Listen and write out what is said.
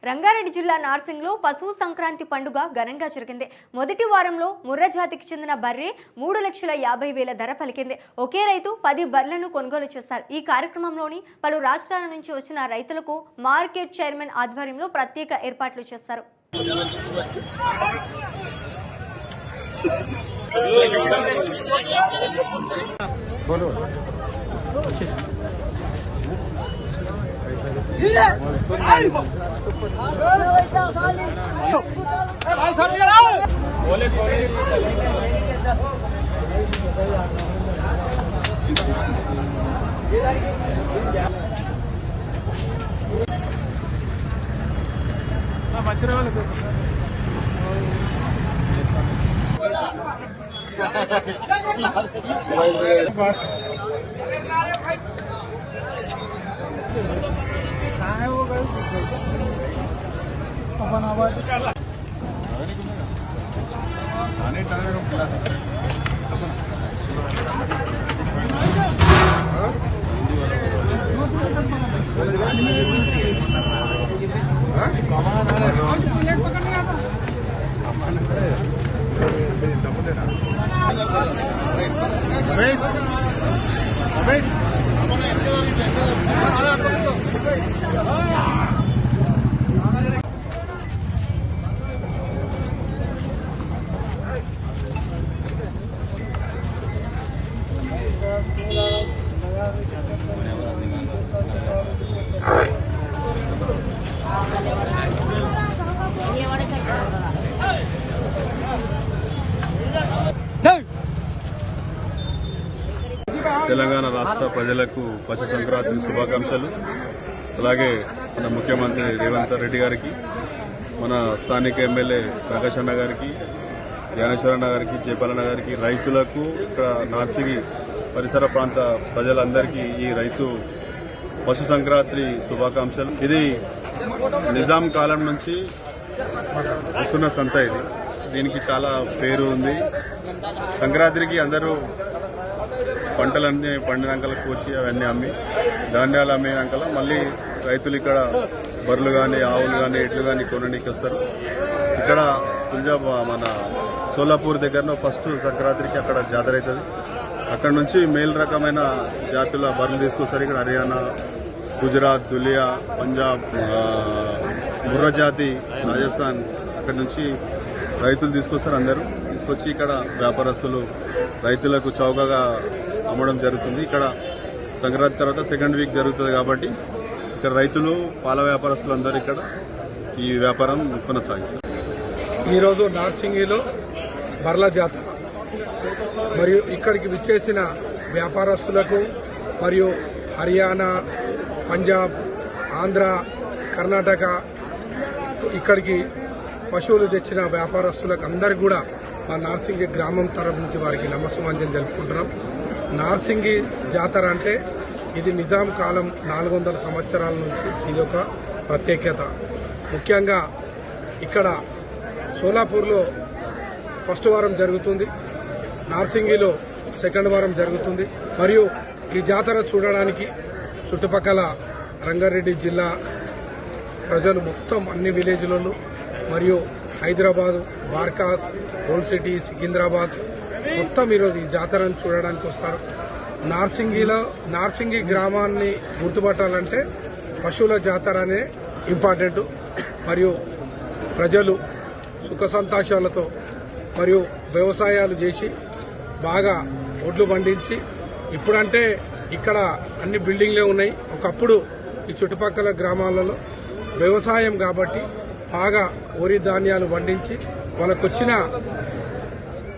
రంగారెడ్డి జిల్లా నార్సింగ్లో పశువు సంక్రాంతి పండుగ ఘనంగా జరిగింది. మొదటి వారంలో ముర్రా జాతికి చెందిన బర్రె 3,50,000 ధర పలికింది. ఒకే రైతు 10 బర్రెలను కొనుగోలు చేశారు. ఈ కార్యక్రమంలోని పలు రాష్ట్రాల నుంచి వచ్చిన రైతులకు మార్కెట్ చైర్మన్ ఆధ్వర్యంలో ప్రత్యేక ఏర్పాట్లు చేశారు. తెలంగాణ రాష్ట్ర ప్రజలకు పశు సంక్రాంతి శుభాకాంక్షలు. అలాగే మన ముఖ్యమంత్రి రేవంత్ రెడ్డి గారికి, మన స్థానిక ఎమ్మెల్యే ప్రకాష్ అన్న గారికి, జ్ఞానేశ్వరన్న గారికి, జయపాలన్న గారికి, రైతులకు, ఇక్కడ నార్సింగి పరిసర ప్రాంత ప్రజలందరికీ ఈ రైతు పశు సంక్రాంతి శుభాకాంక్షలు. ఇది నిజాం కాలం నుంచి వస్తున్న సంత. ఇది దీనికి చాలా పేరు ఉంది. సంక్రాంతికి అందరూ పంటలన్నీ పండినాకల కోసి అవన్నీ అమ్మి ధాన్యాలు అమ్మినాకల మళ్ళీ రైతులు ఇక్కడ బర్రెలు కానీ, ఆవులు కానీ, ఎడ్లు కానీ కొనడానికి వస్తారు. ఇక్కడ పంజాబ్ మన సోలాపూర్ దగ్గర ఫస్ట్ సంక్రాంతికి అక్కడ జాతర అవుతుంది. అక్కడ నుంచి మేలు రకమైన జాతుల బర్రెలు తీసుకొస్తారు. ఇక్కడ హర్యానా, గుజరాత్, దులియా, పంజాబ్, ముర్రా జాతి, రాజస్థాన్ అక్కడ నుంచి రైతులు తీసుకొస్తారు. అందరూ తీసుకొచ్చి ఇక్కడ వ్యాపారస్తులు రైతులకు చౌకగా అమ్మడం జరుగుతుంది. ఇక్కడ సంక్రాంతి తర్వాత సెకండ్ వీక్ జరుగుతుంది కాబట్టి ఇక్కడ రైతులు, పాల వ్యాపారస్తులు అందరూ ఇక్కడ ఈ వ్యాపారం కొనసాగిస్తారు. ఈరోజు నార్సింగిలో బర్ల జాతర మరియు ఇక్కడికి విచ్చేసిన వ్యాపారస్తులకు మరియు హర్యానా, పంజాబ్, ఆంధ్ర, కర్ణాటక ఇక్కడికి పశువులు తెచ్చిన వ్యాపారస్తులకు అందరికీ కూడా మా నార్సింగి గ్రామం తరఫు నుంచి వారికి నమస్సుమాంజలి తెలుపుకుంటున్నాం. నార్సింగి జాతర అంటే ఇది నిజాం కాలం 400 సంవత్సరాల నుంచి ఇది ఒక ప్రత్యేకత. ముఖ్యంగా ఇక్కడ సోలాపూర్లో ఫస్ట్ వారం జరుగుతుంది, నార్సింగిలో సెకండ్ వారం జరుగుతుంది. మరియు ఈ జాతర చూడడానికి చుట్టుపక్కల రంగారెడ్డి జిల్లా ప్రజలు మొత్తం అన్ని విలేజ్లలో మరియు హైదరాబాద్, బార్కాస్, ఓల్డ్ సిటీ, సికింద్రాబాద్ మొత్తం ఈరోజు ఈ జాతరను చూడడానికి వస్తారు. నార్సింగి గ్రామాన్ని గుర్తుపట్టాలంటే పశువుల జాతర అనే ఇంపార్టెంట్. మరియు ప్రజలు సుఖ సంతోషాలతో మరియు వ్యవసాయాలు చేసి బాగా ఒడ్లు పండించి, ఇప్పుడంటే ఇక్కడ అన్ని బిల్డింగ్లే ఉన్నాయి. ఒకప్పుడు ఈ చుట్టుపక్కల గ్రామాలలో వ్యవసాయం కాబట్టి బాగా వరి ధాన్యాలు పండించి వాళ్ళకొచ్చిన